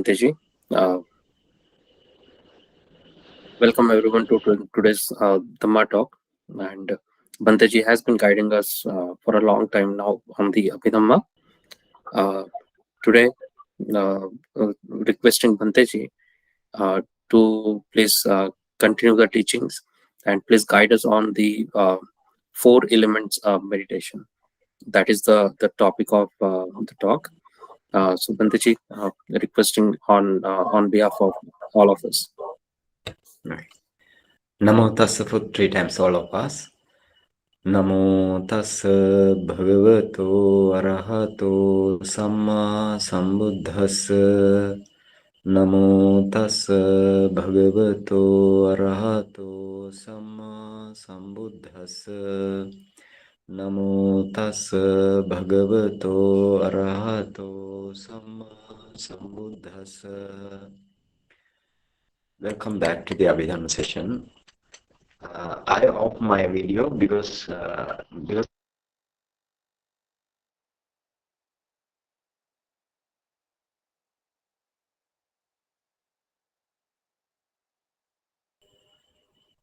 Bhanteji. Uh, Welcome everyone to today's Dhamma talk. And Bhanteji has been guiding us for a long time now on the Abhidhamma. Uh, Today, uh, requesting Bhanteji to please continue the teachings and please guide us on the four elements of meditation. That is the topic of the talk. So Bhanteji, requesting on behalf of all of us. Right. Namo tassa for 3 times, all of us. Namo tassa bhagavato arahato samma sambuddhassa. Namo tassa bhagavato arahato samma sambuddhassa. Namo tassa bhagavato arahato samma sambuddhassa. Welcome back to the Abhidhamma session. I off my video because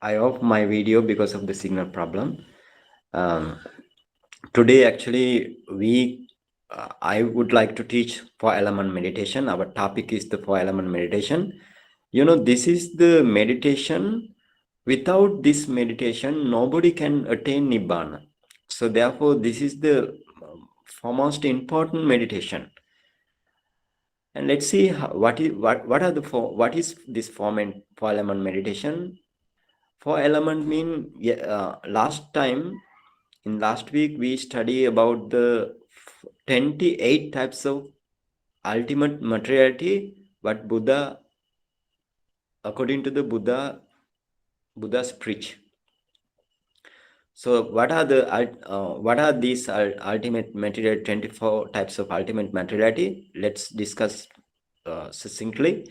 I off my video because of the signal problem. Today, actually, I would like to teach 4-element meditation. Our topic is the 4-element meditation. This is the meditation. Without this meditation, nobody can attain Nibbana. So therefore, this is the most important meditation. And let's see what is this 4-element meditation. 4-element mean last week we study about the 28 types of ultimate materiality, but according to the Buddha's preach. So what are these ultimate material 24 types of ultimate materiality? Let's discuss succinctly.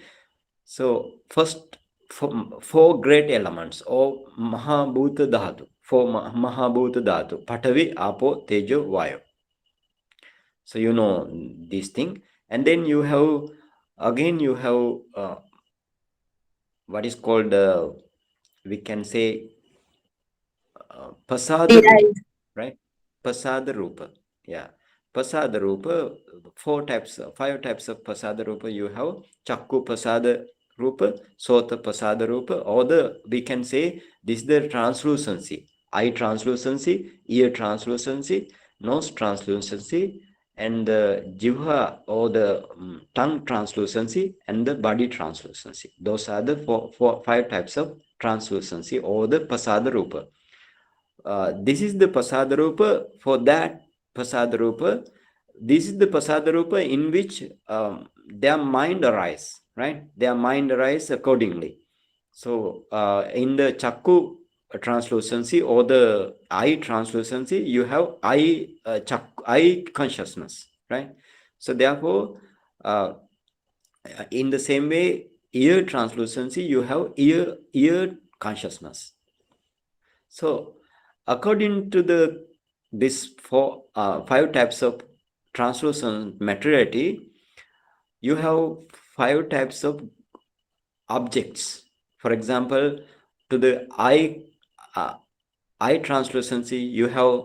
So first, four great elements or Mahabhuta Dhatu. Four Mahabhuta Dhatu: Patavi, Apo, Tejo, Vayu. So you know this thing, and then you have what is called we can say Pasada Rupa, right? Pasada Rupa, yeah. Pasada Rupa, 5 types of Pasada Rupa you have. Chakku Pasada Rupa, Sota Pasada Rupa, or we can say this is the translucency. Eye translucency, ear translucency, nose translucency, and the jivha or the tongue translucency, and the body translucency. Those are the 5 types of translucency or the Pasada Rupa. This is the Pasada Rupa. For that Pasada Rupa, this is the Pasada Rupa in which their mind arise, right? Their mind arise accordingly. So in the Chakku translucency or the eye translucency, you have eye consciousness, right? So therefore, in the same way, ear translucency, you have ear consciousness. So according to this 5 types of translucent materiality, you have 5 types of objects. For example, to the eye translucency, you have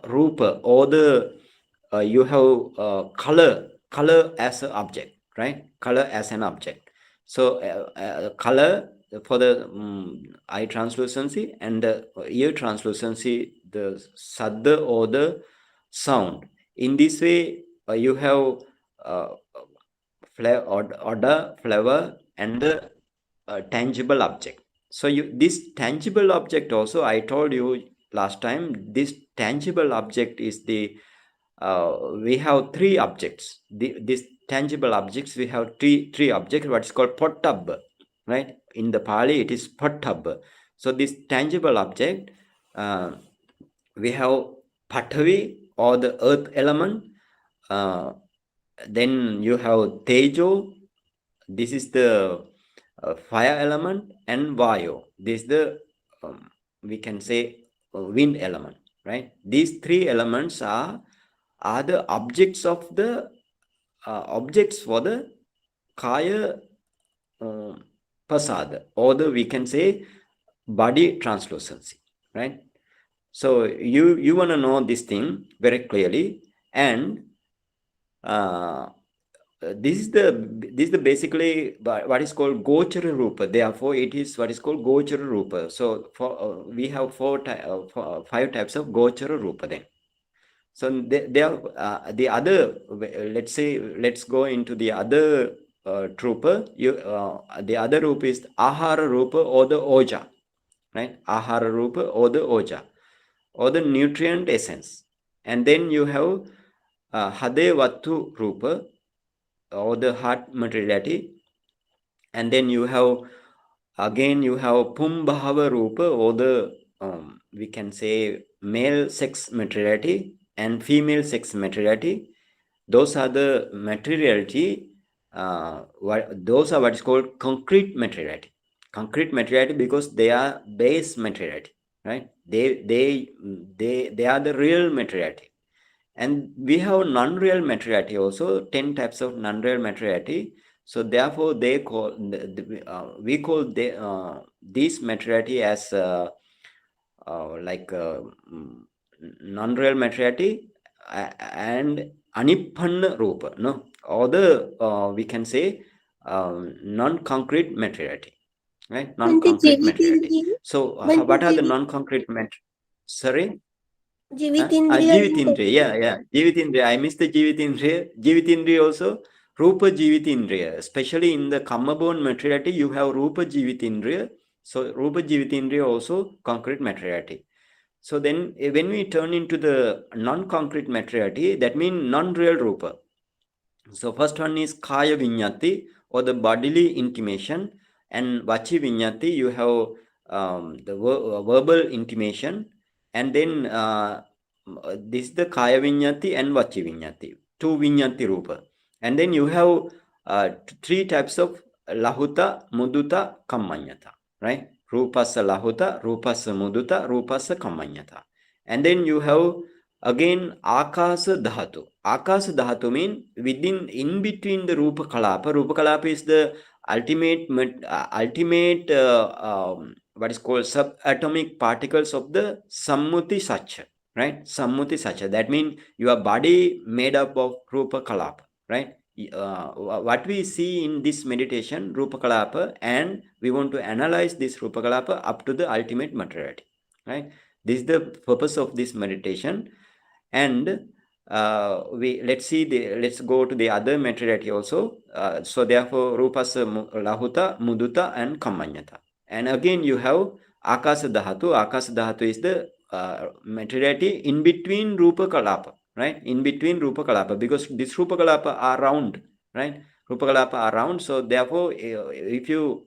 rupa, or you have color as an object, right? Color as an object. So color for the eye translucency, and the ear translucency, the sadda or the sound. In this way, you have order, flavor, and the tangible object. So this tangible object also, I told you last time, this tangible object is we have 3 objects. These tangible objects, we have three objects, what is called pottabba, right? In the Pali, it is pottabba. So this tangible object, we have Patavi or the earth element. Then you have Tejo, this is the fire element, and Vayu, this is the we can say wind element, right? These 3 elements are the objects of the objects for the kaya pasada, or we can say body translucency, right? So you want to know this thing very clearly, and uh, this is the basically what is called gochara rupa. Therefore, it is what is called gochara rupa. So for we have five types of gochara rupa then. So they are the other. Let's say let's go into the other rupa. The other rupa is ahara rupa or the oja, right? Ahara rupa or the oja, or the nutrient essence. And then you have hade vatu rupa or the heart materiality. And then you have again you have pumbhava rupa or the we can say male sex materiality and female sex materiality. Those are the materiality. Those are what is called concrete materiality. Concrete materiality because they are base materiality, right? They are the real materiality. And we have non-real materiality also, 10 types of non-real materiality. So therefore they call we call this materiality as like non-real materiality and anipanna rupa, no, or the we can say non-concrete materiality, right? Bhante, Non-concrete materiality. Jivitindriya. So Bhante, what are the non-concrete sorry? Huh? Jivitindriya is Jivitindriya, yeah. Jivitindriya. I missed the Jivitindriya. Jivitindriya also, Rupa Jivitindriya. Especially in the Kamabone materiality, you have Rupa Jivitindriya. So Rupa Jivitindriya also concrete materiality. So then when we turn into the non-concrete materiality, that means non-real Rupa. So first one is Kaya Vinyati or the bodily intimation, and Vachi Vinyati, you have the verbal intimation, and then this is the Kaya Vinyati and Vachi Vinyati, two Vinyati Rupa. And then you have three types of Lahuta, Muduta, Kammanyata, right? Rupasa Lahuta, Rupasa Muduta, Rupasa Kammanyata. And then you have again Akasa Dhatu. Akasa Dhatu mean within, in between the Rupa Kalapa. Rupa Kalapa is the ultimate what is called subatomic particles of the Sammuti Sacha, right? Sammuti Sacha. That means your body made up of Rupa Kalapa, right? What we see in this meditation, Rupa Kalapa, and we want to analyze this Rupa Kalapa up to the ultimate materiality, right? This is the purpose of this meditation. And let's go to the other materiality also. So therefore Rupasa Lahuta, Muduta and Kammanyata. And again you have Akasa Dhatu. Akasa Dhatu is the materiality in between Rupa Kalapa, right? In between Rupa Kalapa, because this Rupa Kalapa are round, right? Rupa Kalapa are round. So therefore if you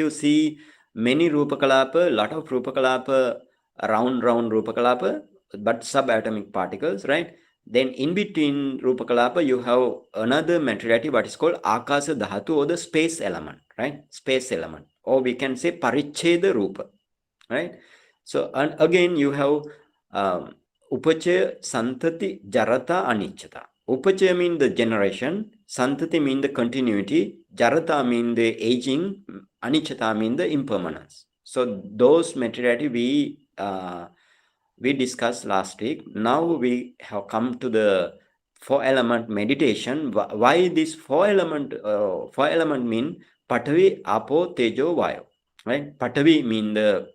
see many Rupa Kalapa, lot of Rupa Kalapa, round Rupa Kalapa, but subatomic particles, right? Then in between Rupa Kalapa, you have another materiality, what is called Akasa Dhatu, or the space element, right? Space element, or we can say Paricheda Rupa, right? So, and again you have Upachaya, Santati, Jarata, Anichata. Upachaya mean the generation, Santati mean the continuity, Jarata mean the aging, Anichata mean the impermanence. So those materiality we discussed last week. Now we have come to the four element meditation. Why this four element mean Patavi, Apo, Tejo, Vayu, right? Patavi mean the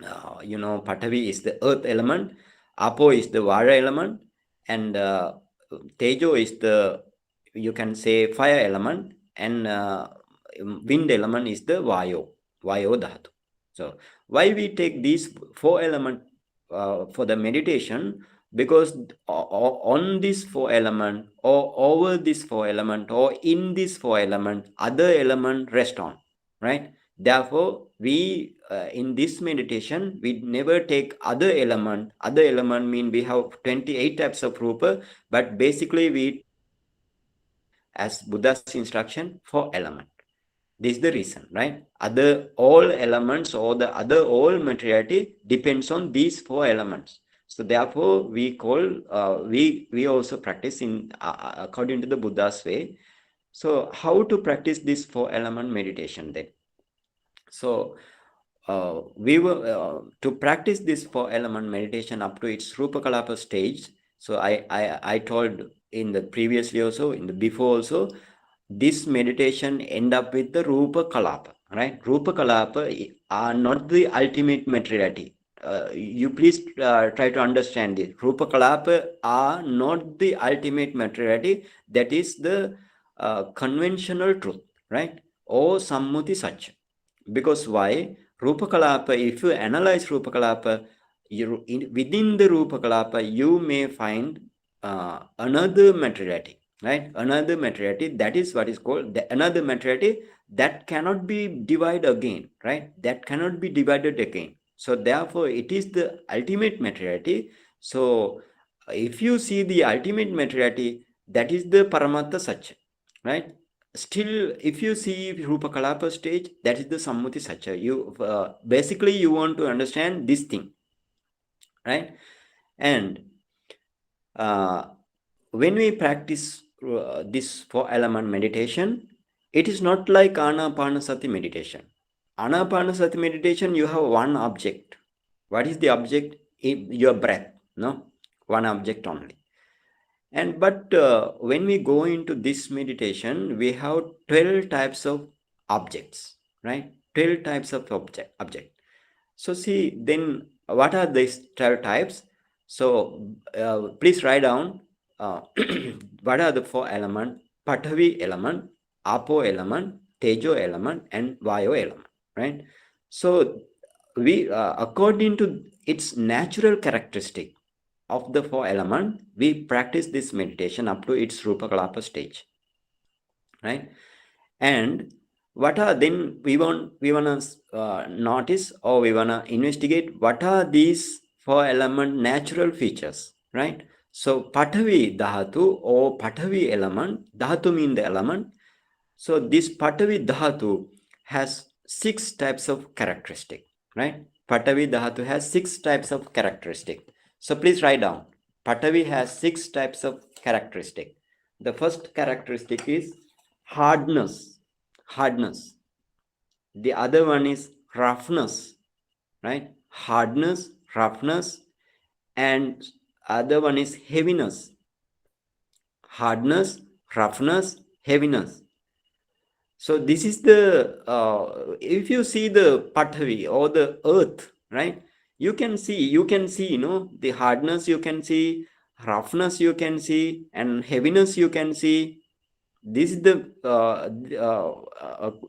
Patavi is the earth element, Apo is the water element, and Tejo is the, you can say, fire element, and wind element is the Vayo Dhatu. So why we take these four elements for the meditation? Because on this four element, or over this four element, or in this four element, other element rest on, right? Therefore we in this meditation we never take other element. Other element mean we have 28 types of rupa, but basically we as Buddha's instruction, four element. This is the reason, right? Other all elements or the other all materiality depends on these four elements. So therefore, we also practice in according to the Buddha's way. So how to practice this 4 element meditation then? So we were to practice this 4 element meditation up to its Rupa Kalapa stage. So I told in the previously also, in the before also, this meditation end up with the Rupa Kalapa, right? Rupa Kalapa are not the ultimate materiality. You please try to understand this. Rupa Kalapa are not the ultimate materiality. That is the conventional truth, right? Or Sammuti Satya. Because why? Rupa Kalapa, if you analyze Rupa Kalapa, within the Rupa Kalapa, you may find another materiality, right? Another materiality, that is what is called another materiality that cannot be divided again, right? That cannot be divided again. So therefore, it is the ultimate materiality. So if you see the ultimate materiality, that is the Paramatta Satya, right? Still, if you see Rupa Kalapa stage, that is the Sammuti Satya. You basically you want to understand this thing, right? And uh, when we practice this 4 element meditation, it is not like Anapanasati meditation. Anapanasati meditation, you have one object. What is the object? Your breath, no? One object only. And but when we go into this meditation, we have 12 types of objects, right? 12 types of object. So see, then what are these 12 types? So please write down what are the 4 elements: Pathavi element, Apo element, Tejo element, and Vayo element, right? So we according to its natural characteristic of the 4 element, we practice this meditation up to its Rupa Kalapa stage, right? And what are then we want to notice, or we want to investigate what are these 4 element natural features, right? So Pathavi Dhatu or Pathavi element, Dhatu mean the element. So this Patavi Dhatu has 6 types of characteristic, right? Patavi Dhatu has 6 types of characteristic. So please write down. Patavi has 6 types of characteristic. The first characteristic is hardness. Hardness. The other one is roughness, right? Hardness, roughness, and other one is heaviness. Hardness, roughness, heaviness. So this is the if you see the Pathavi or the earth, right? You can see, the hardness you can see, roughness you can see, and heaviness you can see. This is the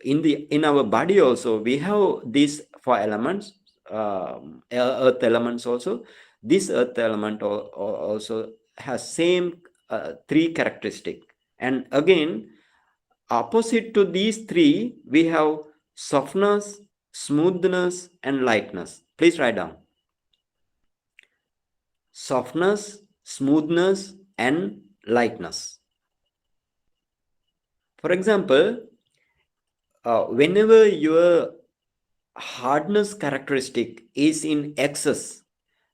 in our body also we have these 4 elements, earth elements also. This earth element also has same 3 characteristic, and again opposite to these 3 we have softness, smoothness, and lightness. Please write down: softness, smoothness, and lightness. For example, whenever your hardness characteristic is in excess,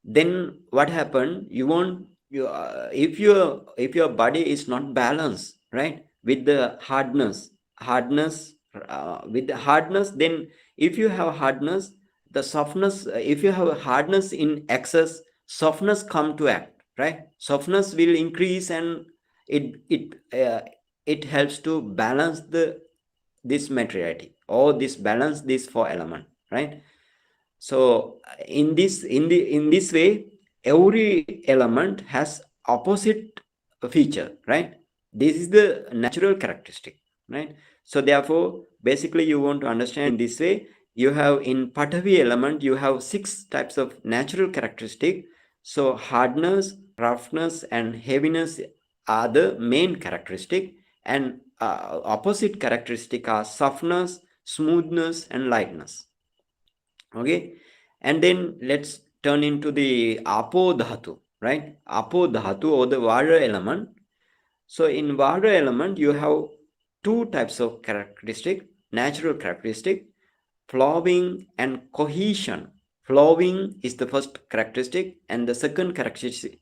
then what happened? You won't you if your body is not balanced, right, with the hardness with the hardness, then if you have hardness, the softness, if you have hardness in excess, softness come to act, right? Softness will increase, and it helps to balance this materiality, or this balance these 4 element, right? So in this way, every element has opposite feature, right? This is the natural characteristic, right? So therefore, basically you want to understand in this way. You have in Patavi element, you have 6 types of natural characteristic. So hardness, roughness, and heaviness are the main characteristic, and opposite characteristic are softness, smoothness, and lightness. Okay, and then let's turn into the Apo Dhatu, right? Apo Dhatu, or the water element. So in water element, you have 2 types of characteristic, natural characteristic: flowing and cohesion. Flowing is the first characteristic, and the second characteristic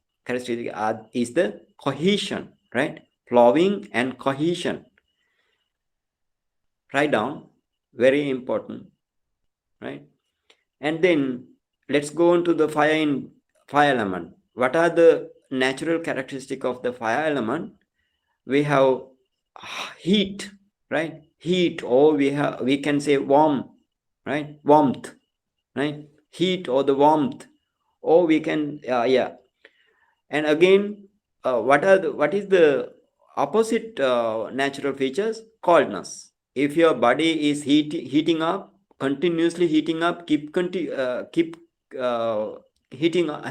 is the cohesion, right? Flowing and cohesion. Write down, very important, right? And then let's go on to the fire element. What are the natural characteristic of the fire element? We have heat, right? Heat, or we can say warm, right? Warmth, right? Heat or the warmth, or we can yeah. And again, what is the opposite natural features? Coldness. If your body is heating up, continuously heating up, keep uh, heating up,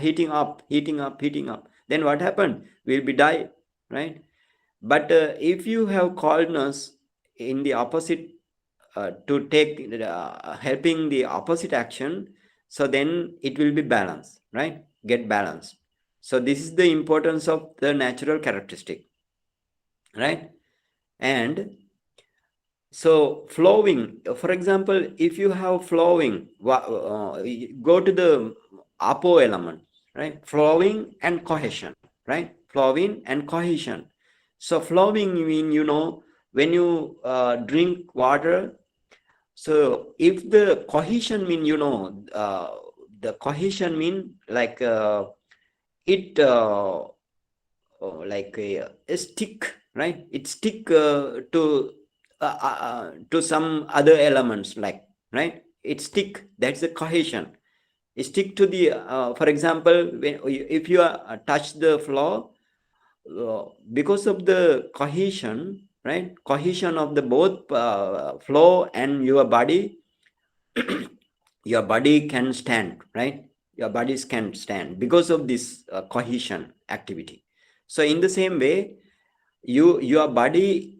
then what happen? We'll be die, right? But if you have coldness in the opposite, to take helping the opposite action, so then it will be balanced, right? Get balanced. So this is the importance of the natural characteristic, right? And so flowing, for example, if you have flowing, go to the apo element, right? Flowing and cohesion, right? Flowing and cohesion. So flowing mean, when you drink water, so if the cohesion mean, the cohesion mean like it like a stick, right? It stick to some other elements, like, right? It stick. That's the cohesion. It stick to the for example, if you touch the floor, because of the cohesion, right? Cohesion of the both flow and your body, your body can stand, right? Your bodies can stand because of this cohesion activity. So in the same way, your body,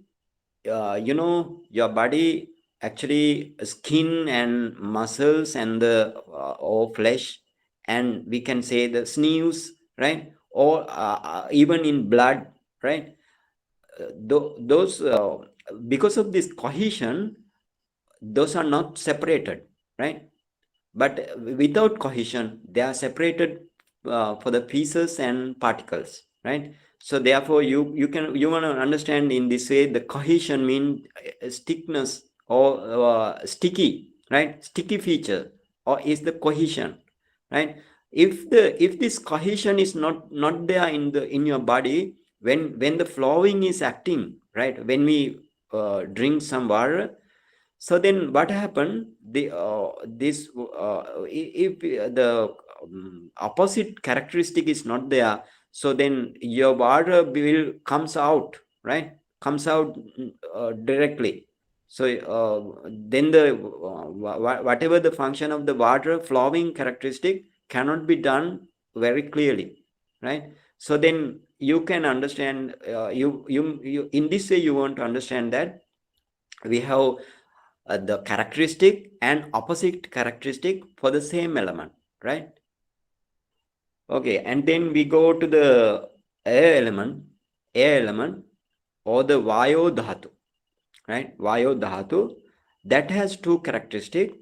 your body actually skin and muscles and the or flesh, and we can say the sinews, right? Or even in blood, right? Those because of this cohesion, those are not separated, right? But without cohesion, they are separated for the pieces and particles, right? So therefore you want to understand in this way, the cohesion mean stickness or sticky, right? Sticky feature, or is the cohesion, right? If this cohesion is not there in your body, when the flowing is acting, right? When we drink some water, so then what happened? This if the opposite characteristic is not there, so then your water will comes out, right? Comes out directly. So then the whatever the function of the water flowing characteristic cannot be done very clearly, right? So then you can understand, you in this way you want to understand that we have the characteristic and opposite characteristic for the same element, right? Okay, and then we go to the air element, air element, or the vayo dhatu, right? Vayo dhatu, that has two characteristics: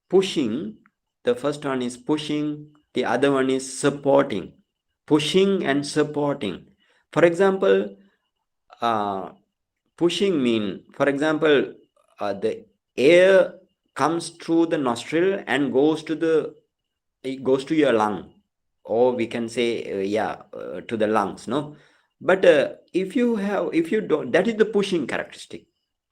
pushing. The first one is pushing, the other one is supporting. Pushing and supporting. For example, uh, pushing mean, for example, the air comes through the nostril and it goes to your lung, or we can say to the lungs, no? But if you don't, that is the pushing characteristic,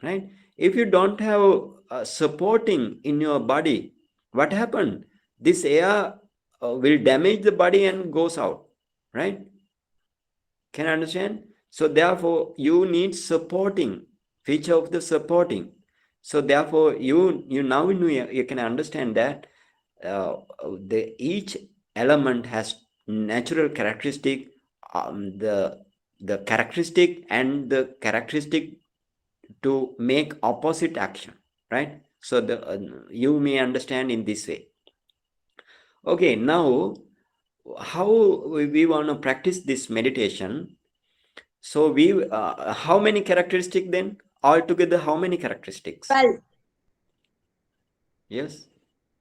right? If you don't have supporting in your body, what happened? This air will damage the body and goes out, right? Can you understand? So therefore, you need supporting, feature of the supporting. So therefore, you can understand that the each element has natural characteristic, the characteristic and the characteristic to make opposite action, right? So you may understand in this way. Okay, now how we want to practice this meditation. So how many characteristics then? Altogether, how many characteristics? 12. Yes.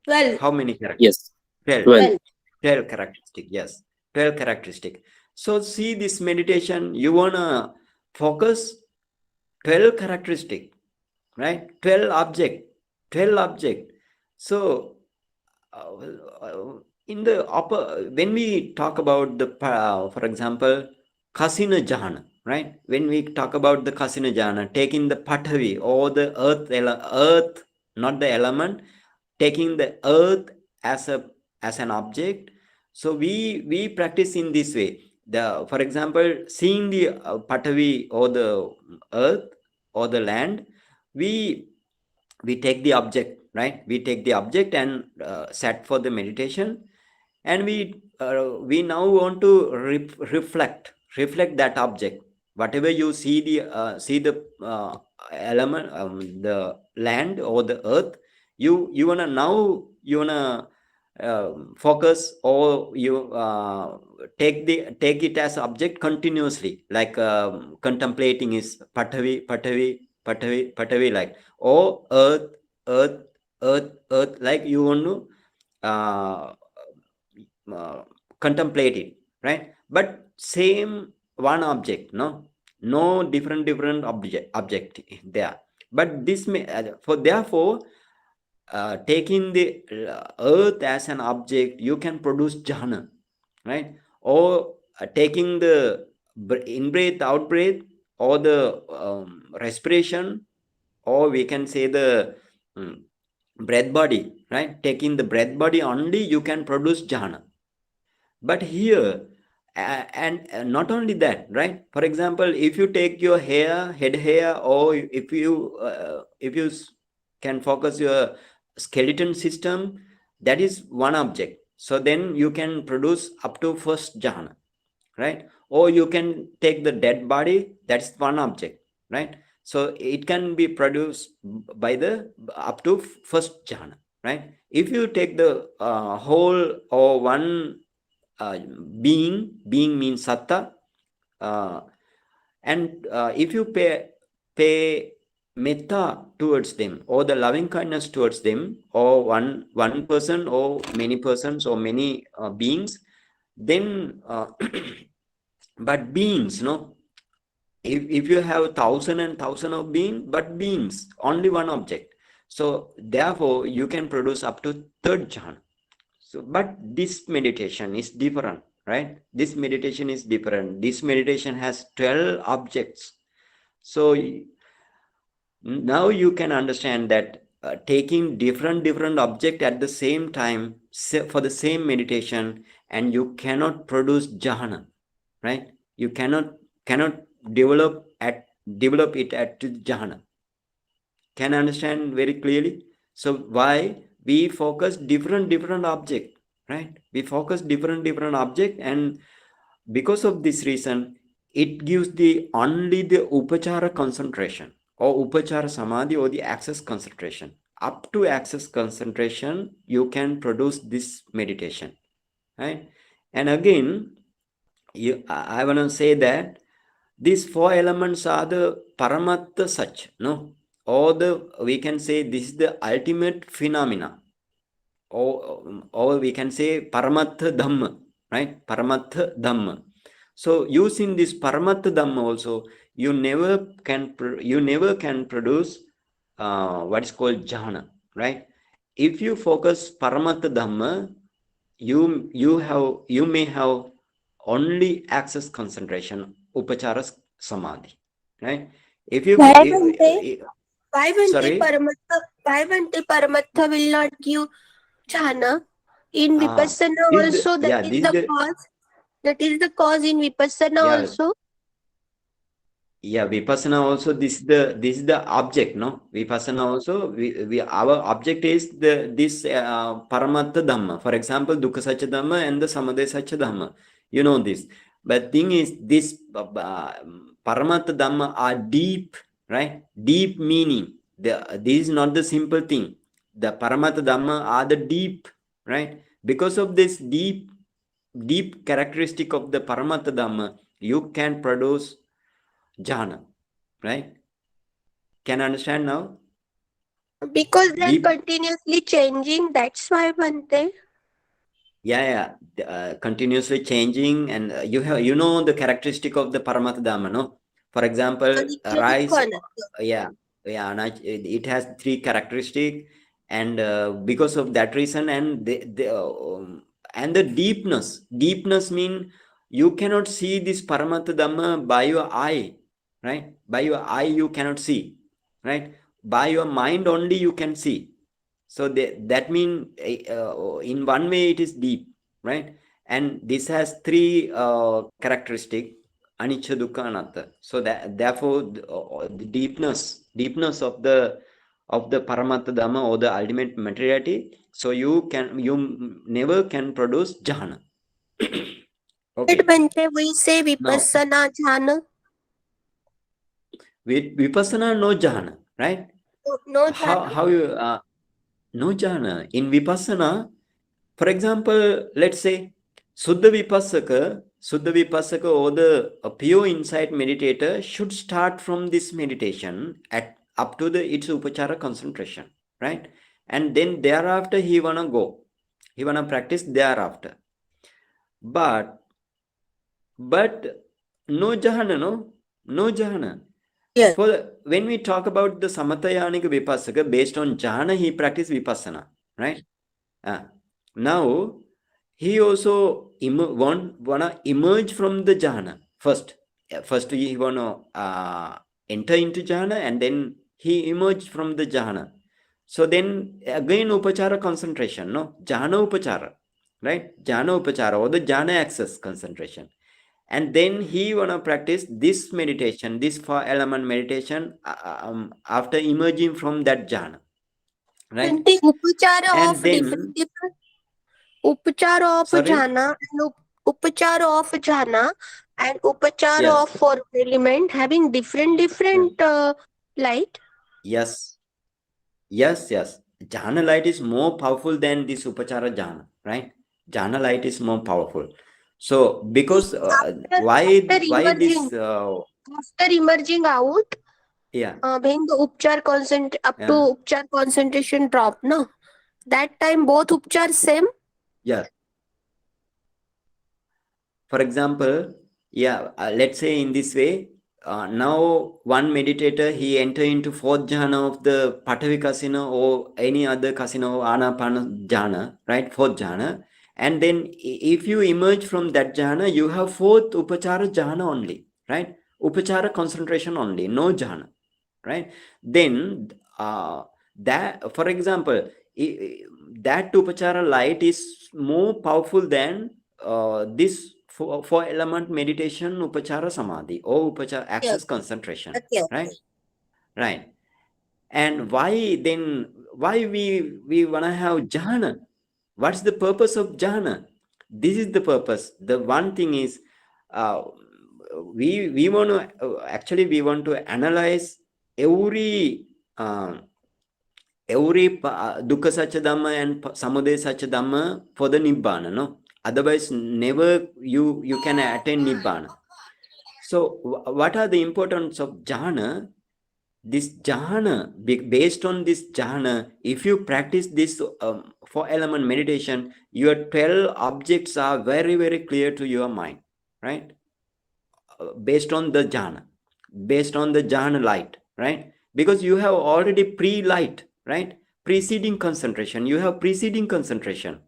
12. How many characteristics? Yes. 12. 12. 12 characteristic. Yes, 12 characteristic. So see this meditation, you wanna focus 12 characteristic, right? 12 object, 12 object. So uh, uh, in the upper, when we talk about the for example, kasina jhana, right? When we talk about the kasina jhana, taking the patavi or the earth, not the element, taking the earth as a as an object. So we practice in this way. The, for example, seeing the patavi or the earth or the land, we we take the object, right? We take the object and set for the meditation, and we now want to reflect that object. Whatever you see the element, the land or the earth, you wanna now you wanna focus, or you take it as object continuously, like contemplating is patavi, like, or earth earth, like you want to uh, uh, contemplate it, right? But same one object, no different object there. But this may for therefore taking the earth as an object, you can produce jhana, right? Or taking the in breath out breath, or the respiration, or we can say the mm, breath body, right? Taking the breath body only, you can produce jhana. But here, and not only that, right? For example, if you take your head hair, or if you can focus your skeleton system, that is one object. So then you can produce up to first jhana, right? Or you can take the dead body, that's one object, right? So it can be produced by the up to first jhana, right? If you take the whole or one uh, being means satta, uh, and if you pay metta towards them, or the loving kindness towards them, or one person, or many persons, or many beings, then but beings, no, if you have thousand and thousand of being, but beings only one object, so therefore you can produce up to third jhana. So but this meditation is different, right? This meditation is different. This meditation has 12 objects. So now you can understand that taking different object at the same time for the same meditation, and you cannot produce jhana, right? You cannot develop at develop it at jhana. Can understand very clearly. So why we focus different object, right? We focus different object, and because of this reason, it gives the only the upachara concentration, or upachara samadhi, or the access concentration. Up to access concentration, you can produce this meditation, right? And again, I want to say that these four elements are the paramatta such, no? Or the, we can say this is the ultimate phenomena, or we can say paramattha dhamma, right? Paramattha dhamma. So using this paramattha dhamma also, you never can produce what is called jhana, right? If you focus paramattha dhamma, you may have only access concentration, upachara samadhi, right? If you Why Bhante? sorry, Why Bhante Paramatha will not give jhana? In ah, Vipassana this the, also, that yeah, is this the the, cause. That is the cause in Vipassana yeah, also. yeah, vipassana also, this is the object, no? Vipassana also, we our object is this paramattha dhamma. For example, dukkha satya dhamma and the samadhi satya dhamma, you know this. But thing is, this paramattha dhamma are deep, right? Deep meaning. This is not the simple thing. The paramattha dhamma are the deep, right? Because of this deep characteristic of the paramattha dhamma, you can produce jhana, right? Can understand now? Because they are Deep, continuously changing. That's why Bhante. Continuously changing, and you know the characteristic of the Paramatma, no? For example, अनित्य दुःख rice, अनात्म. yeah, it has three characteristic, and because of that reason, and the deepness mean you cannot see this Paramatma by your eye, right? By your eye you cannot see, right? By your mind only you can see. So that mean in one way it is deep, right? And this has three characteristic: anicca, dukkha, anatta. So that therefore the deepness of the paramatta dhamma, or the ultimate materiality. So you never can produce jhana. It Okay, Bhante, we say now vipassana jhana. with vipassana no jhana, right? No How jhana. how you no jhana in vipassana? For example, let's say Suddha Vipassaka, or the pure insight meditator should start from this meditation at up to the its upachara concentration, right? And then thereafter he wanna go, he wanna practice thereafter. But no jhana, no jhana. Yes. For when we talk about the Samatayanika Vipassaka, based on jhana, he practiced vipassana, right? Ah, now he also wanna emerge from the jhana first. First he wanna enter into jhana, and then he emerged from the jhana. So then again upachara concentration, no? Jhana upachara, right? Jhana upachara, or the jhana access concentration. And then he wanna practice this meditation, this 4 element meditation, after emerging from that jhana, right? Bhante, upachara And of different then, different upachara of sorry, jhana and upachara of jhana and upachara of yes, four element having different yes, different light. yes, yes. Jhana light is more powerful than this upachara jhana, right? Jhana light is more powerful. So because After why this after emerging out, yeah, when the upchar up to yeah, upchar concentration drop, no, that time both upchar same. yes. For example, yeah, let's say in this way, now one meditator he enter into fourth jhana of the Patavi kasina, or any other kasina, or Anapana jhana, right? Fourth jhana. And then if you emerge from that jhana, you have fourth upachara jhana only, right? Upachara concentration only, no jhana, right? Then that, for example, that upachara light is more powerful than this four element meditation upachara samadhi, or upachara Yes, access concentration, yes, right? Right. And why then, why we wanna have jhana? What's the purpose of jhana? This is the purpose. The one thing is, uh, we want to actually we want to analyze every dukkha satcha dhamma and samudaya satcha dhamma for the nibbana, no? Otherwise never you can attain nibbana. So what are the importance of jhana? This jhana, based on this jhana, if you practice this 4 element meditation, your 12 objects are very very clear to your mind, right? Based on the jhana, based on the jhana light, right? Because you have already pre-light, right? Preceding concentration, you have preceding concentration.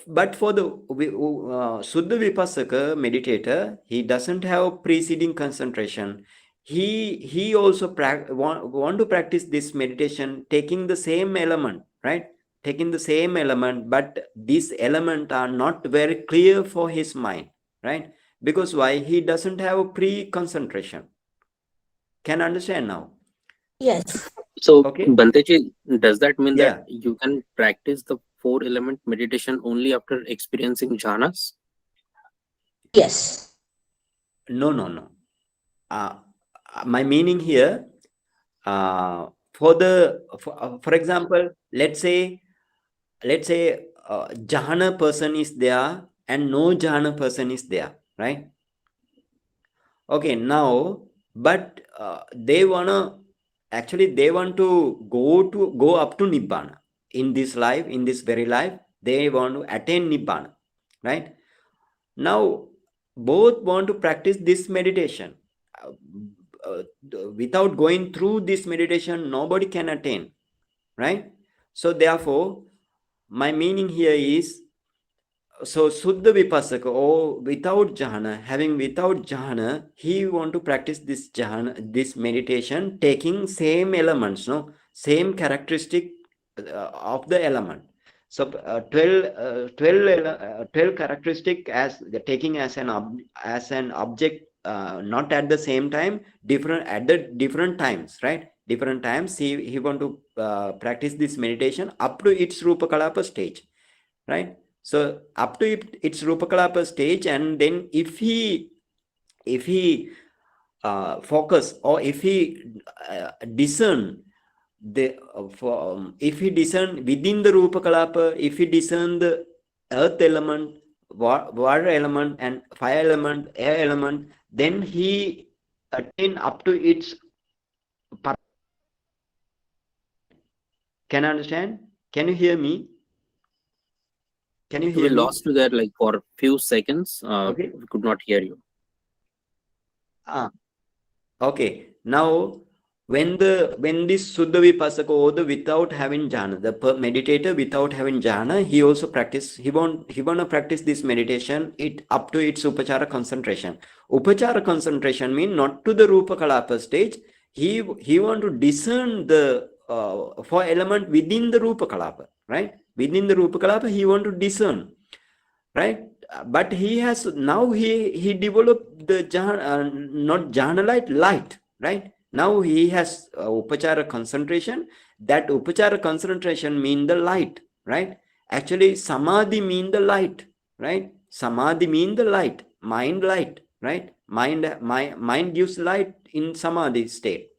But for the Suddha Vipassaka meditator, he doesn't have preceding concentration. He also want to practice this meditation taking the same element, right? Taking the same element, but these elements are not very clear for his mind, right? Because why? He doesn't have a pre-concentration. Can understand now? yes, So, Okay? Banteji, does that mean that Yeah. you can practice the four element meditation only after experiencing jhanas? yes, No. Uh, my meaning here, for example, let's say jhana person is there and no jhana person is there, right? Okay, now, but they want to go up to nibbana in this life, in this very life. They want to attain Nibbana, right? Now, both want to practice this meditation. Uh, Without going through this meditation, nobody can attain, right? So therefore, my meaning here is, so Suddha Vipassaka, or without jhana, having without jhana, he want to practice this jhana, this meditation, taking same elements, no, same characteristic of the element. So 12 characteristic as taking as an object, not at the same time, different at the different times, right? Different times he want to practice this meditation up to its Rupa Kalapa stage, right? So up to its Rupakalapa stage, and then if he focus, or if he discern the if he discern within the Rupakalapa, if he discern the earth element, water element, and fire element, air element, then he attain up to its. Can I understand? Can you hear me? Can you We hear me? lost you there like for a few seconds. Okay. We could not hear you. Okay. Now, when this Suddha Vipassaka, or the without having jhana, the meditator without having jhana, he also practice. He want to practice this meditation. It up to its upachara concentration. Upachara concentration mean not to the Rupa Kalapa stage. He want to discern the for element within the Rupa Kalapa, right? Within the Rupa Kalapa, he want to discern, right? But he has now he developed the jhana, not jhana light, right? Now he has upachara concentration. That upachara concentration mean the light, right? Actually, samadhi mean the light, right? Samadhi mean the light, mind light, right? Mind gives light in samadhi state,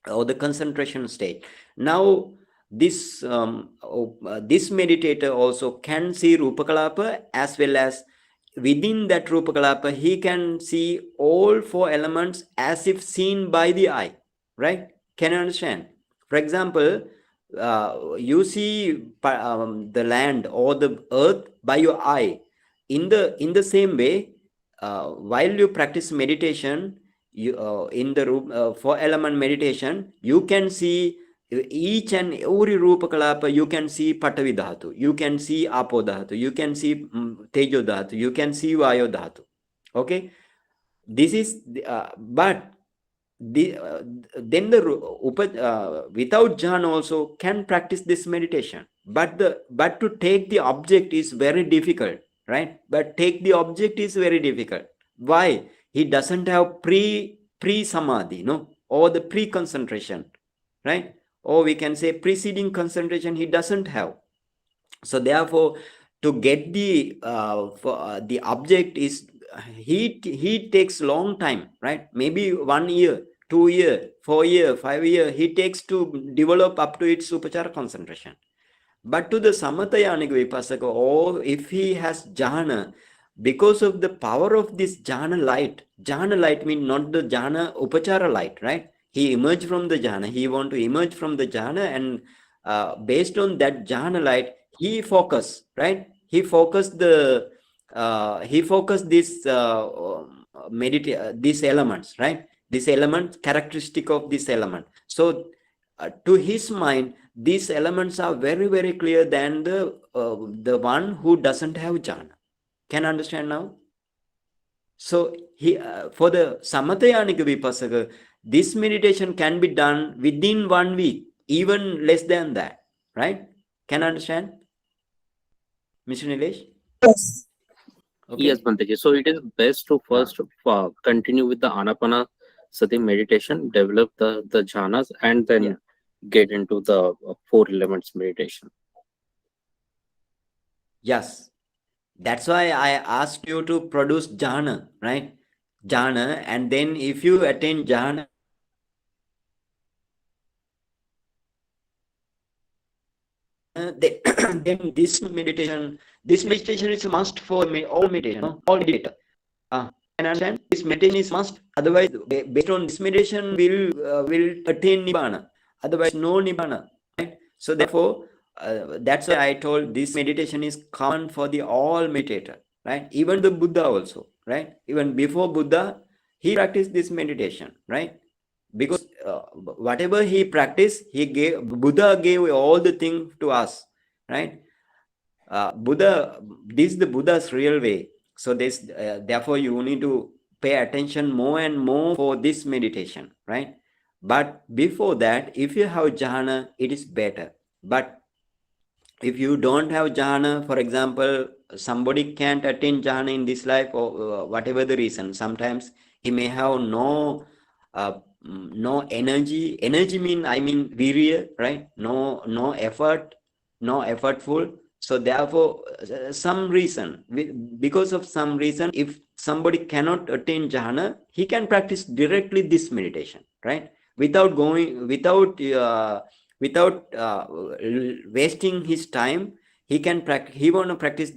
or the concentration state. Now this this meditator also can see Rupakalapa, as well as within that Rupakalapa he can see all four elements as if seen by the eye, right? Can you understand? For example, you see the land or the earth by your eye. In the same way, while you practice meditation, you in the four element meditation, you can see each and every Rupa Kalapa. You can see Patavi Dhatu, you can see Apo Dhatu, you can see Tejo Dhatu, you can see Vayo Dhatu. Okay, this is but then the without jhana also can practice this meditation, but to take the object is very difficult, right? But take the object is very difficult. Why? He doesn't have pre samadhi, no, or the pre concentration, right? Or we can say preceding concentration he doesn't have. So therefore, to get the the object is he takes long time, right? Maybe 1 year, 2 year, 4 year, 5 year he takes to develop up to its upachara concentration. But to the samatayanic vipassaka, or if he has jhana, because of the power of this jhana light means not the jhana upachara light, right? He emerged from the jhana, he want to emerge from the jhana, and based on that jhana light, he focus, right? He focused the he focused this these elements, right? This element, characteristic of this element. So to his mind, these elements are very, very clear than the one who doesn't have jhana. Can understand now? So he for the Samatayanika Vipassaka, this meditation can be done within 1 week, even less than that, right? Can understand, Mr. Nilesh? Yes. Okay. Yes, Bhanteji. So it is best to first continue with the Anapana Sati meditation, develop the jhanas, and then get into the four elements meditation. Yes. That's why I asked you to produce jhana, right? Jhana, and then if you attain jhana, then this meditation is must for all meditation, no? All meditator. Can I understand? This meditation is must. Otherwise, based on this meditation, will attain nibbana. Otherwise, no nibbana. Right? So therefore, that's why I told this meditation is common for the all meditator, right? Even the Buddha also, right? Even before Buddha, he practiced this meditation, right? Because whatever he practiced, Buddha gave all the thing to us, right? Buddha, this is the Buddha's real way. So this, therefore, you need to pay attention more and more for this meditation, right? But before that, if you have jhana, it is better. But if you don't have jhana, for example, somebody can't attain jhana in this life, or whatever the reason, sometimes he may have uh, no energy mean, I mean virya, right? No effort, no effortful. So therefore, some reason, because of some reason, if somebody cannot attain jhana, he can practice directly this meditation, right? Without going, without wasting his time, he can practice, he want to practice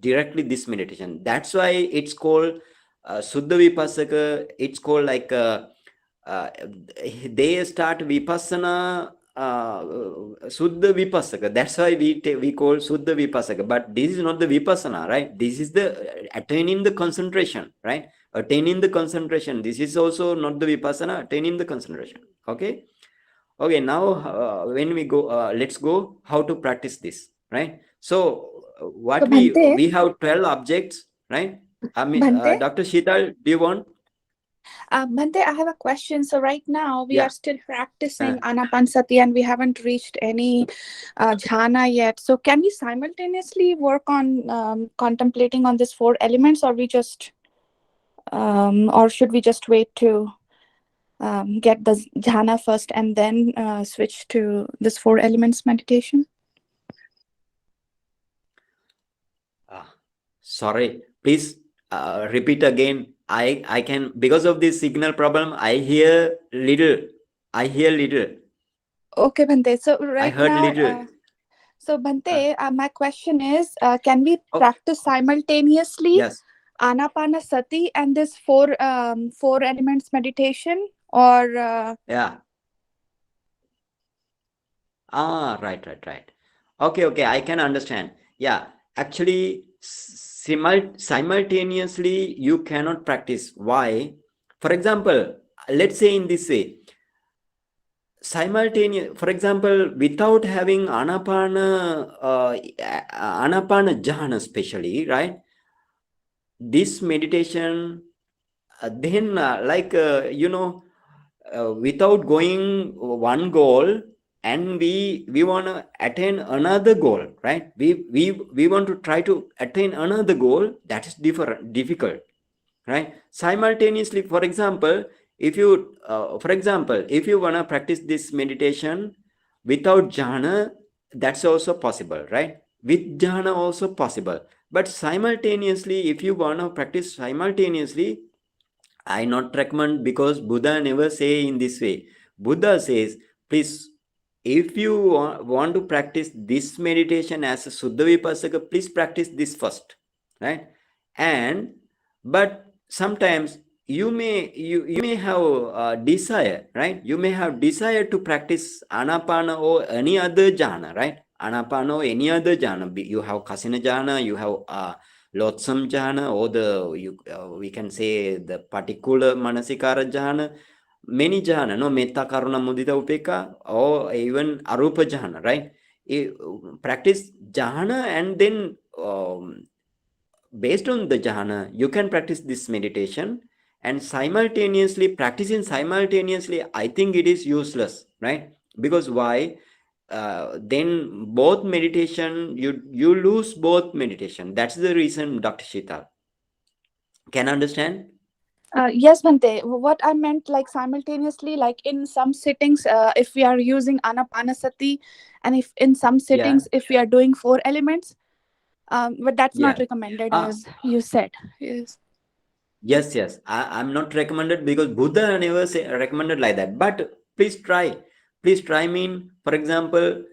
directly this meditation. That's why it's called Suddha Vipassaka. It's called like uh, they start Vipassana, Suddha Vipassaka. That's why we call Suddha Vipassaka. But this is not the Vipassana, right? This is the attaining the concentration, right? Attaining the concentration. This is also not the Vipassana, attaining the concentration. Okay. Okay, now when we go, let's go how to practice this, right? So what So Bhante, we have 12 objects, right? I mean, Bhante, Dr. Sheetal, do you want? Bhante, I have a question. So right now we Yeah. are still practicing Anapansati and we haven't reached any jhana yet. So can we simultaneously work on contemplating on these four elements, or we just or should we just wait to get the jhana first and then switch to this four elements meditation? Sorry, please repeat again. I can, because of this signal problem, I hear little. Okay, Bhante. So I right heard now, little. so Bhante, my question is, can we Okay. practice simultaneously Yes. Anapanasati and this four elements meditation, or Yeah. Right. Okay, I can understand. Yeah, actually, simultaneously, you cannot practice. Why? For example, let's say in this way, simultaneous, for example, without having anapana jhana, especially, right? This meditation, then without going one goal, and we want to attain another goal, right? We want to try to attain another goal, that is difficult, right? Simultaneously, for example, if you want to practice this meditation without jhana, that's also possible, right? With jhana also possible. But simultaneously, if you want to practice simultaneously, I not recommend, because Buddha never say in this way. Buddha says, please, if you want to practice this meditation as a Suddha Vipassaka, please practice this first, right? And but sometimes you may have desire, right? You may have desire to practice Anapana or any other jhana, right? Anapana or any other jhana. You have Kasina jhana, you have lotsam jhana, or we can say the particular manasikara jhana, many jhana, no, metta karuna mudita upeka, or even arupa jhana, right? Practice jhana, and then based on the jhana you can practice this meditation. And practicing simultaneously, I think it is useless, right? Because why? Then both meditation, you lose both meditation. That's the reason, Dr. Shita. Can understand? yes, Bhante. What I meant, like simultaneously, like in some sittings, if we are using Anapanasati, and if in some Yeah, sittings, if we are doing four elements, but that's not yeah. recommended, Ah, as you said. Yes. yes. I'm not recommended, because Buddha never recommended like that. But please try. Please try, mean, for example,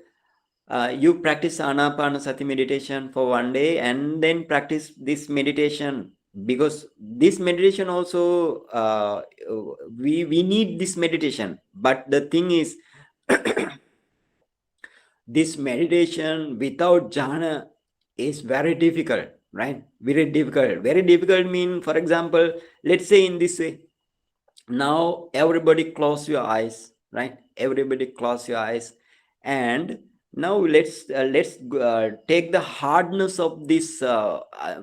you practice Anapanasati meditation for one day, and then practice this meditation, because this meditation also, we need this meditation. But the thing is, this meditation without jhana is very difficult, right? Very difficult. Very difficult mean, for example, let's say in this way. Now everybody close your eyes, right? Everybody close your eyes, and now let's take the hardness of this.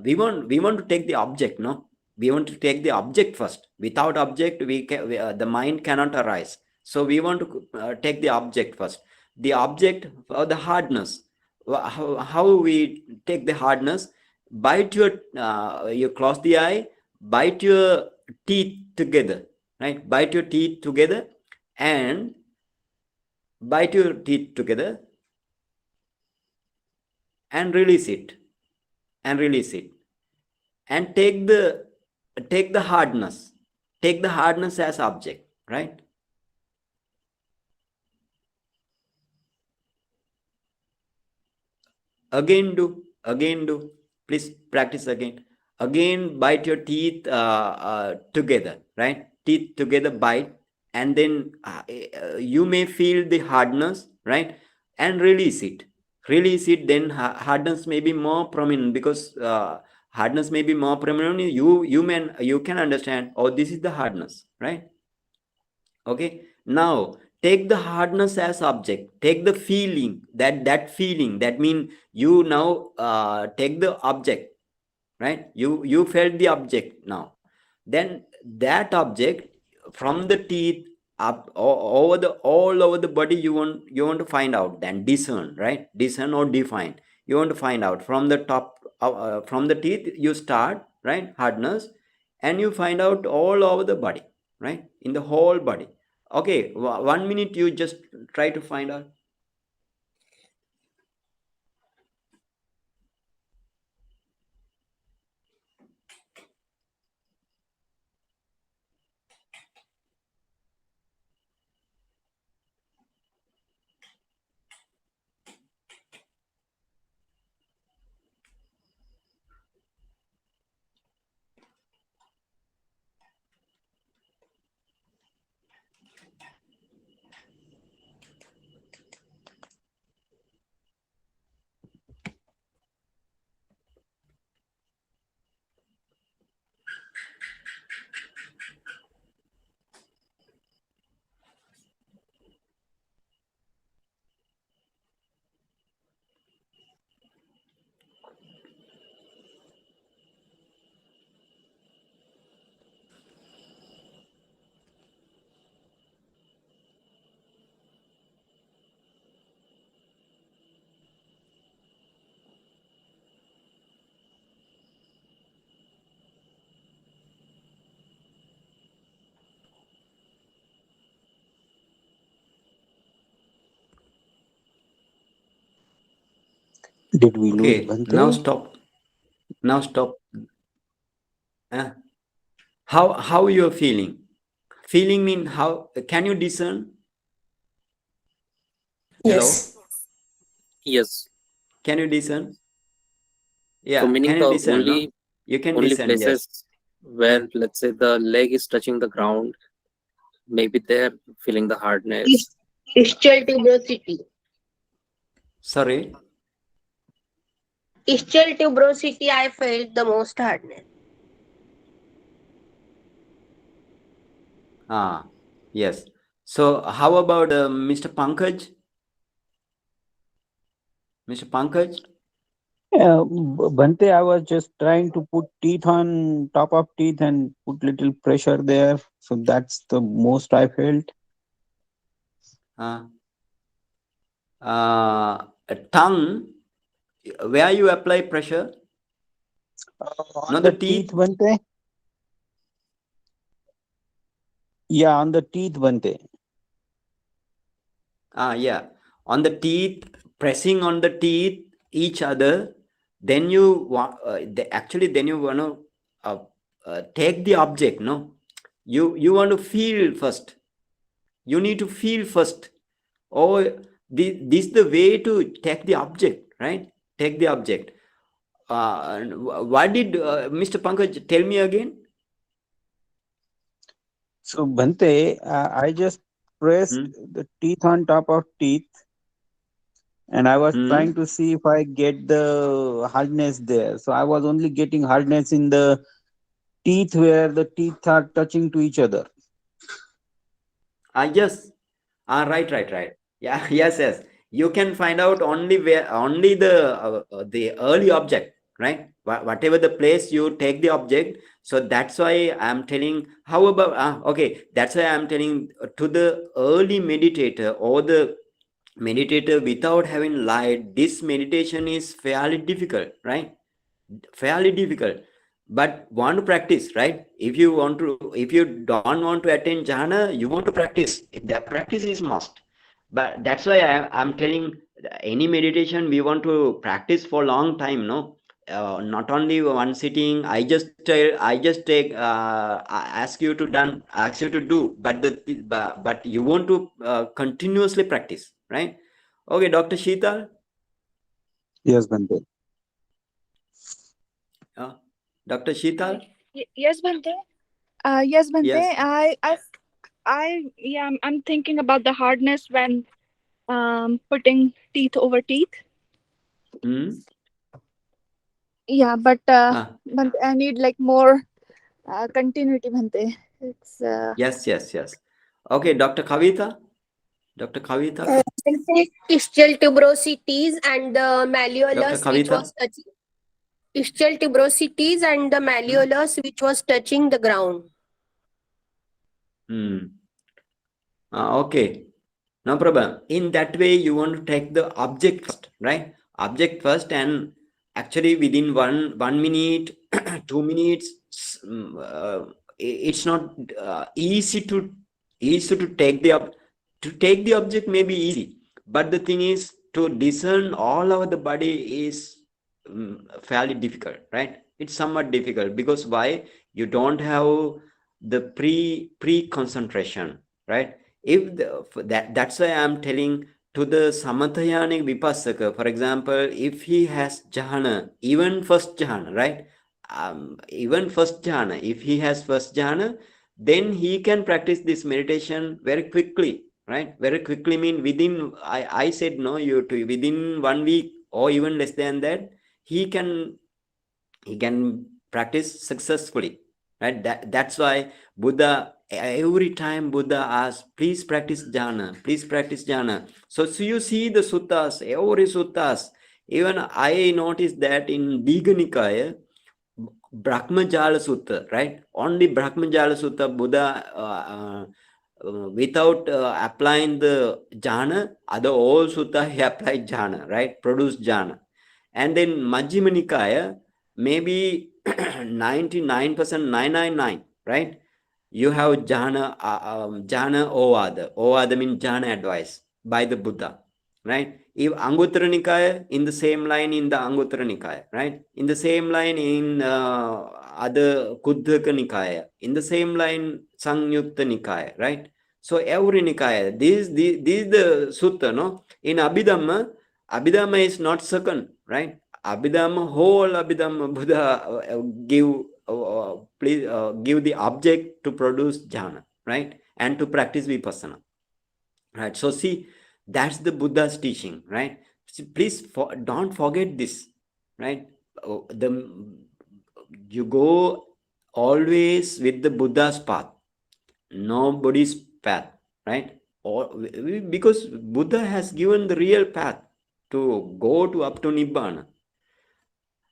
We want to take the object, no? We want to take the object first. Without object, the mind cannot arise. So we want to take the object first. The object or the hardness. How we take the hardness? Bite your you close the eye, bite your teeth together, right? Bite your teeth together and bite your teeth together and release it, and release it, and take the hardness, take the hardness as object, right? Again do, please practice again bite your teeth together, right? Teeth together, bite, and then you may feel the hardness, right? And release it, then hardness may be more prominent, because hardness may be more prominent. You can understand, oh, this is the hardness, right? Okay, now take the hardness as object, take the feeling, that feeling, that mean you now take the object, right? You felt the object now, then that object from the teeth up over the all over the body, you want to find out, then discern, right? Discern or define, you want to find out from the top, from the teeth you start, right? Hardness, and you find out all over the body, right? In the whole body. Okay, 1 minute you just try to find out. Did we lose Okay, now Bhante? stop. Now stop. Uh, how you're feeling? Feeling mean how? Can you discern? Hello, Yes. Yes. can you discern? So Yeah, meaning can you the discern? No, you can only discern. Yes. places where, let's say, the leg is touching the ground, maybe they're feeling the hardness. Ischial tuberosity. Sorry. Ischial tuberosity, I felt the most hardness. Ah, yes. So how about Mr. Pankaj? Mr. Pankaj? Bhante, I was just trying to put teeth on top of teeth and put little pressure there. So that's the most I felt. Uh, tongue, where you apply pressure? On Not the the teeth, teeth? Bhante? Yeah, on the teeth, Bhante. Yeah. On the teeth, pressing on the teeth each other, then you want, actually, then you want to take the object, no? You want to feel first. You need to feel first. Oh, this is the way to take the object, right? Take the object. What did Mr. Pankaj tell me again? So Bhante, I just pressed Hmm? the teeth on top of teeth and I was trying to see if I get the hardness there. So I was only getting hardness in the teeth where the teeth are touching to each other. Yes. Right. Yeah, yes. You can find out only where only the early object, right? Whatever the place you take the object. So that's why I'm telling. How about okay? That's why I'm telling to the early meditator or the meditator without having light. This meditation is fairly difficult, right? Fairly difficult, but want to practice, right? If you don't want to attain jhana, you want to practice. That practice is must. But that's why I'm telling, any meditation we want to practice for long time, no? Not only one sitting. I just take ask you to do, but you want to continuously practice, right? Okay, Dr. Sheetal. Yes, Bhante. uh, Dr. Sheetal. Yes, Bhante. Yes, Bhante. Yes. Yeah, I'm thinking about the hardness when putting teeth over teeth. Hmm. Yeah, but Ah, Bhante, I need like more continuity, Bhante. It's yes. Okay, Dr. Kavita. Dr. Kavita. Ischial tuberosities and the Dr. malleolus which Kavita. was touching ischial tuberosities and the malleolus which was touching the ground. Hmm. Okay. No problem. In that way, you want to take the object first, right? Object first, and actually within 1 minute, 2 minutes, it's not easy to take the object may be easy, but the thing is to discern all over the body is fairly difficult, right? It's somewhat difficult because why? You don't have the pre concentration, right? If that's why I'm telling, to the samatayanic vipassaka, for example, if he has jhana, even first jhana, right? Even first jhana, if he has first jhana, then he can practice this meditation very quickly, right? Very quickly mean within, I said no, you to within 1 week or even less than that, he can practice successfully, right? That's why Buddha, every time Buddha asks, please practice jhana. So you see the suttas, every suttas. Even I noticed that in Digha Nikaya, Brahmajala Sutta, right? Only Brahmajala Sutta, Buddha, without applying the jhana, other all sutta he applied jhana, right? Produce jhana. And then Majjhima Nikaya, maybe 99%, 999, right? You have jhana ovada. Ovada means jhana advice by the Buddha, right? If Anguttara Nikaya, in the same line in the Anguttara Nikaya, right? In the same line in other Kuddhaka Nikaya, in the same line Sangyukta Nikaya, right? So every Nikaya, this is the sutta, no? In Abhidhamma is not second, right? Abhidhamma, whole Abhidhamma, Buddha please give the object to produce jhana, right? And to practice vipassana, right? So see, that's the Buddha's teaching, right? So please don't forget this, right? The you go always with the Buddha's path, nobody's path, right? Or because Buddha has given the real path to go to up to Nibbana.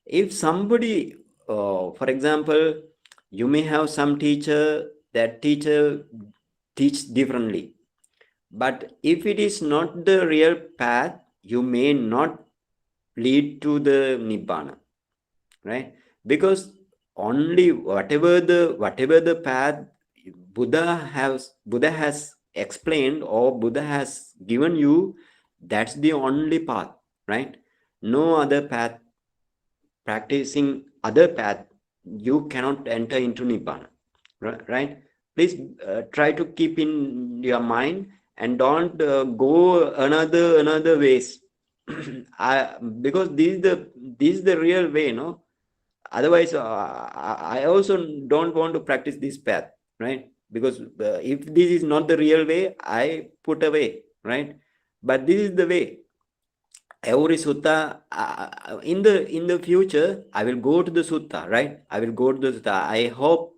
If somebody, for example, you may have some teacher, that teacher teach differently, but if it is not the real path, you may not lead to the Nibbana, right? Because only whatever the path Buddha has explained or Buddha has given you, that's the only path, right? No other path, practicing other path, you cannot enter into Nibbana, right? Please try to keep in your mind and don't go another ways. Because this is the real way, no? Otherwise, I also don't want to practice this path, right? Because if this is not the real way, I put away, right? But this is the way. every sutta, in the future, I will go to the sutta, right? I will go to the sutta. I hope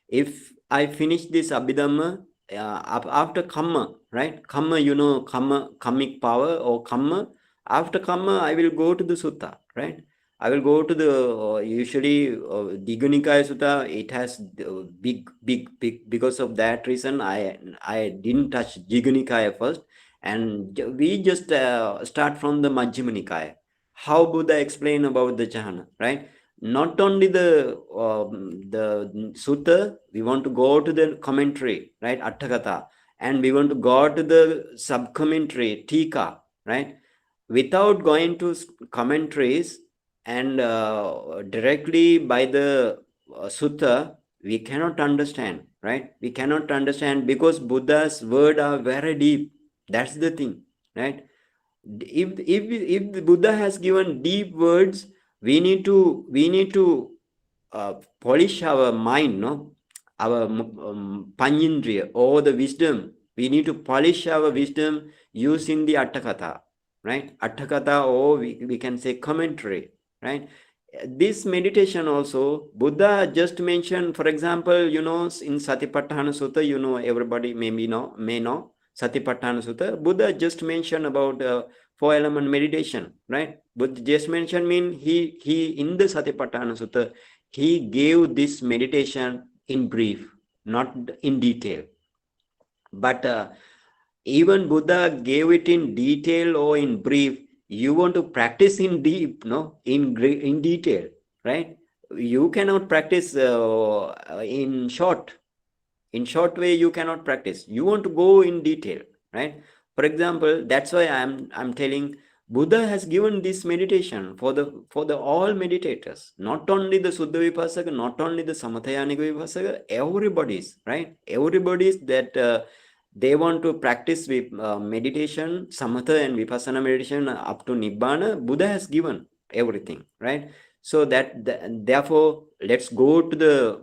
if I finish this Abhidhamma, after Kamma, right? Kamma, you know, Kamma, Kammic power or Kamma. After Kamma, I will go to the Sutta, right? I will go to the, usually, Digha Nikaya Sutta, it has big. Because of that reason, I didn't touch Digha Nikaya first. And we just start from the Majjhima Nikaya. How Buddha explained about the jhana, right? Not only the sutta, we want to go to the commentary, right? Atthakatha, and we want to go to the sub commentary, tika, right? Without going to commentaries and directly by the sutta, we cannot understand, right? We cannot understand because Buddha's word are very deep. That's the thing, right? If the Buddha has given deep words, we need to polish our mind, no, our panjindriya or the wisdom. We need to polish our wisdom using the atthakatha, right? Atthakatha, or we can say commentary, right? This meditation also, Buddha just mentioned, for example, you know, in Satipatthana Sutta, you know, everybody may know Satipatthana Sutta. Buddha just mentioned about four element meditation, right? But just mention mean he in the Satipatthana Sutta, he gave this meditation in brief, not in detail. But even Buddha gave it in detail or in brief. You want to practice in deep, no, in detail, right? You cannot practice in short. In short way, you cannot practice. You want to go in detail, right? For example, that's why I'm telling Buddha has given this meditation for the all meditators, not only the Suddha Vipassaka, not only the Samathayanika Vipassaka, everybody's, right? Everybody's that they want to practice with meditation, Samatha and Vipassana meditation up to Nibbana. Buddha has given everything, right? So therefore, let's go to the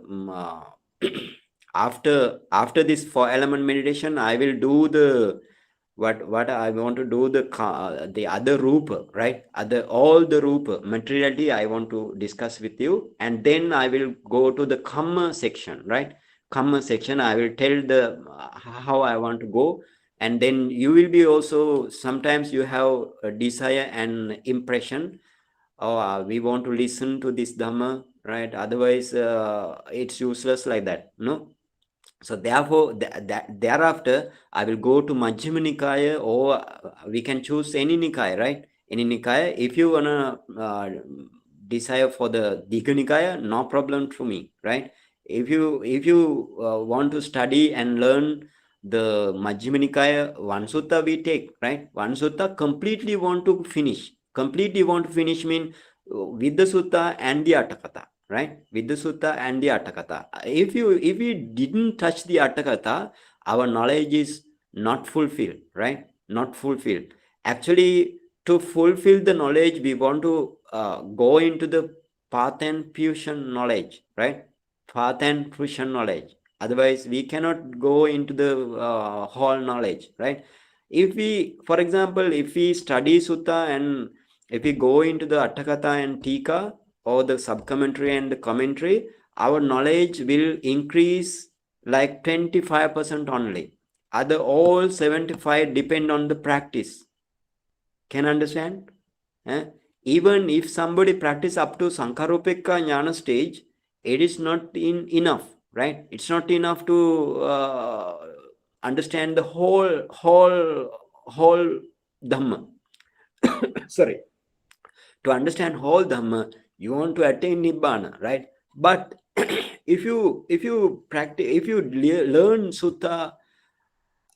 after this four element meditation, I will do the what I want to do the other rupa, right? All the rupa materiality I want to discuss with you, and then I will go to the Kamma section, right? Kamma section, I will tell the how I want to go, and then you will be also, sometimes you have a desire and impression, oh, we want to listen to this Dhamma, right? Otherwise, it's useless, like that, no? So therefore, thereafter, I will go to Majjhima Nikaya, or we can choose any Nikaya, right? Any Nikaya. If you wanna desire for the Digha Nikaya, no problem to me, right? If you want to study and learn the Majjhima Nikaya, one sutta we take, right? One sutta completely want to finish. Completely want to finish mean with the sutta and the Atthakatha, right? With the sutta and the Atthakatha. If we didn't touch the Atthakatha, our knowledge is not fulfilled, right? Not fulfilled. Actually, to fulfill the knowledge, we want to go into the path and fusion knowledge, right? Path and fusion knowledge. Otherwise, we cannot go into the whole knowledge, right? If we, for example, if we study sutta and if we go into the Atthakatha and Tika, or the sub-commentary and the commentary, our knowledge will increase like 25% only. Other all 75 depend on the practice. Can understand? Even if somebody practice up to Sankarupeka Jnana stage, it is not enough, right? It's not enough to understand the whole Dhamma. Sorry. To understand whole Dhamma, you want to attain Nibbana, right? But if you practice, if you learn Sutta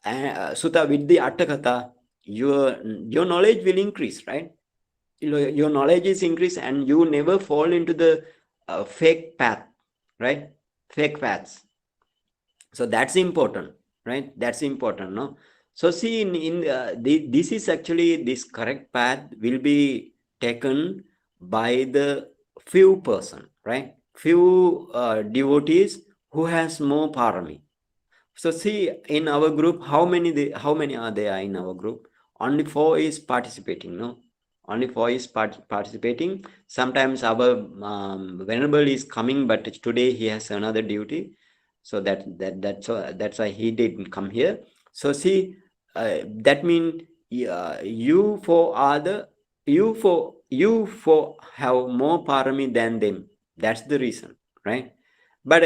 with the Atthakatha, your knowledge will increase, right? Your knowledge is increased, and you never fall into the fake path, right? Fake paths. So that's important, right? That's important, no? So see, this is actually, this correct path will be taken by the few person, right? Few devotees who has more parami. So see, in our group, how many are there in our group? Only 4 is participating, no? only 4 is participating. Sometimes our venerable is coming, but today he has another duty, so that's why he didn't come here. So see, that means you for have more parami than them. That's the reason, right? But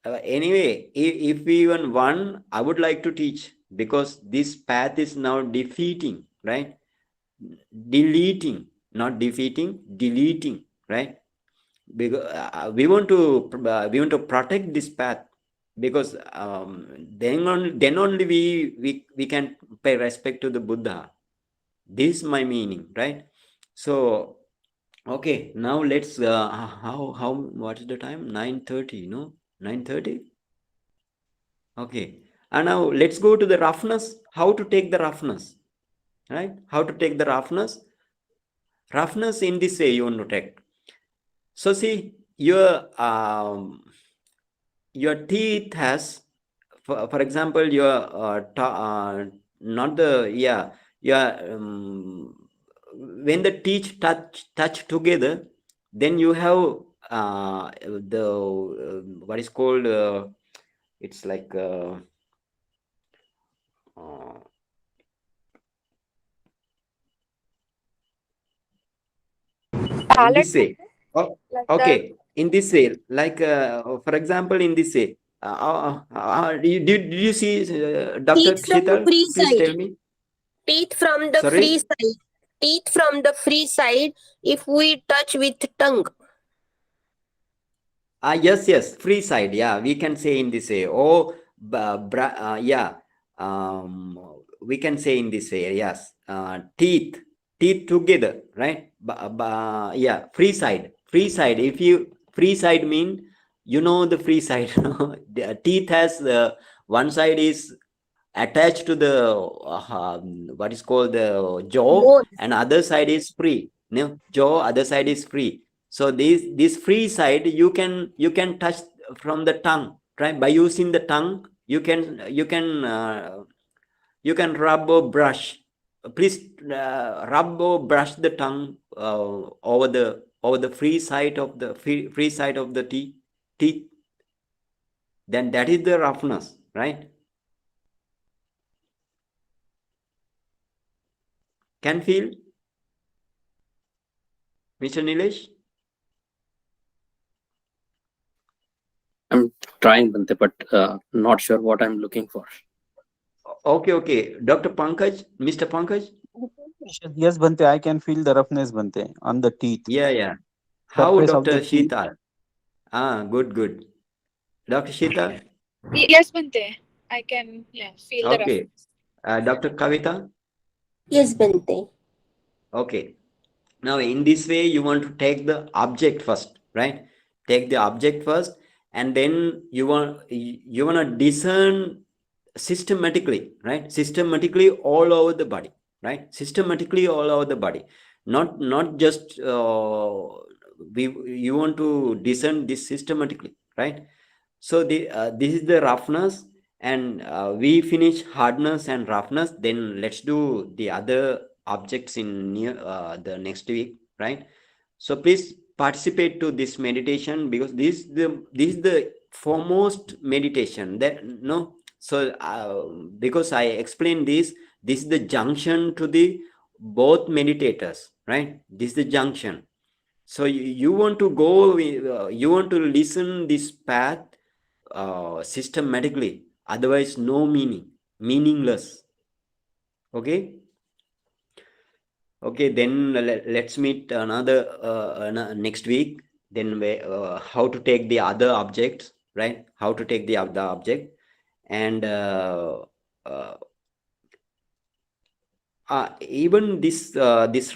anyway, if we even one, I would like to teach, because this path is now defeating, right? Deleting, not defeating, deleting, right? Because we want to protect this path, because then only we can pay respect to the Buddha. This is my meaning, right? So okay, now let's how what is the time? 9:30, no? 9:30. Okay, and now let's go to the roughness. How to take the roughness, right? How to take the roughness? Roughness in this way you want to take. So see, your teeth has, for example, not the when the teeth touch together, then you have the what is called it's like in this way. Oh, Like okay, in this way, like for example, in this way. Did you see Dr. teeth from the Sheetal? free Please side. tell me. Teeth from the free Sorry. side. Teeth from the free side if we touch with tongue. Yes, free side. Yeah, we can say in this way. Oh, yeah. Um, we can say in this way. Yes. Teeth together, right? Yeah, free side. Free side. If you free side mean, you know the free side. The teeth has one side is attached to the what is called the jaw, Bone. and other side is free. No, jaw, other side is free. So this free side you can touch from the tongue, right? By using the tongue, you can rub or brush. Please rub or brush the tongue over the free side of the free side of the teeth. Then that is the roughness, right? Can feel, Mr. Nilesh? I'm trying, Bhante, but not sure what I'm looking for. Okay. Dr. Pankaj, Mr. Pankaj? Yes, Bhante, I can feel the roughness, Bhante, on the teeth, Yeah. How, surface of Dr. the teeth. Sheetal? Good. Dr. Sheetal? Yes, Bhante. I can, yeah, feel the Okay. roughness. Dr. Kavita? Yes, Bhante. Okay. Now, in this way, you want to take the object first, right? Take the object first, and then you want to discern systematically, right? Systematically all over the body, right? Systematically all over the body, not just you want to discern this systematically, right? So this is the roughness, and we finish hardness and roughness. Then let's do the other objects in the next week, right? So please participate to this meditation, because this is the foremost meditation that no. So because I explained this is the junction to the both meditators, right? This is the junction. So you want to go, you want to listen this path systematically. Otherwise, no meaningless. Okay. Okay, then let's meet another next week. Then how to take the other objects, right? How to take the other object, and uh, even this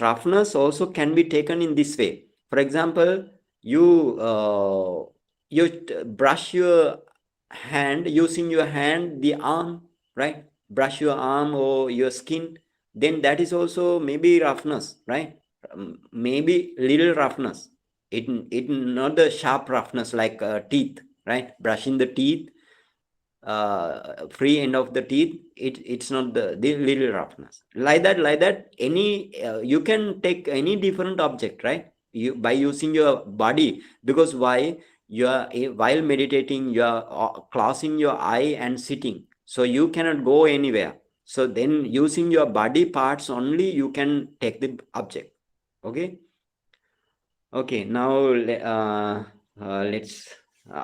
roughness also can be taken in this way. For example, you brush your hand using your hand, the arm, right? Brush your arm or your skin. Then that is also maybe roughness, right? Maybe little roughness. It not the sharp roughness like teeth, right? Brushing the teeth. free end of the teeth, it's not the little roughness. Like that, any you can take any different object, right? You by using your body, because why? You are while meditating, you are closing your eye and sitting, so you cannot go anywhere. So then using your body parts only, you can take the object. Okay. Okay, now let's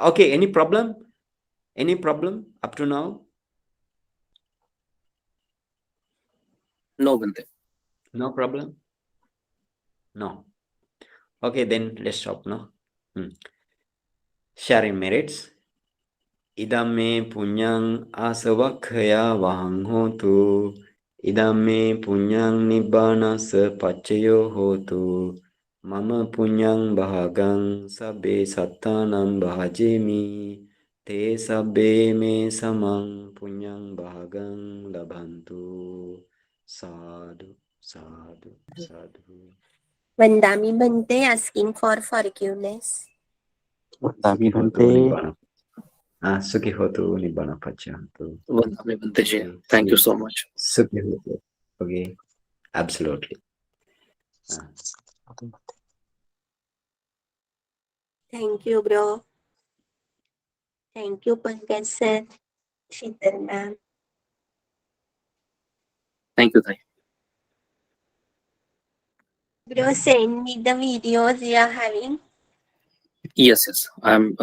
okay, any problem up to now? No, Bhante. No problem? No. Okay, then let's stop now. Sharing merits. Idam me punyang asavakhaya vahang hotu. Idam me punyang nibbana pachayo hotu. Mama punyang bahagang sabbe sattanam bahajemi. Te sabbe me samang punyang bahagang labhantu. Sadhu, sadhu, sadhu. Vandami Bhante asking for forgiveness. Vandami Hotu Bhante. nibbana. Sukhi hotu nibbana pachayantu. Vandami Bhante ji. Okay, Thank you see. so much. Sukhi hotu. Okay, absolutely. Thank you, bro. Thank you, Pankaj sir, Sheetal ma'am. Thank you, Thai. Bro, send me the videos you are having. Yes, yes. I'm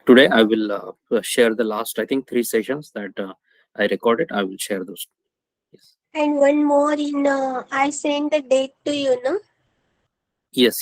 today. I will share the last, I think, 3 sessions that I recorded. I will share those. Yes. And one more in I send the date to you, no? Yes.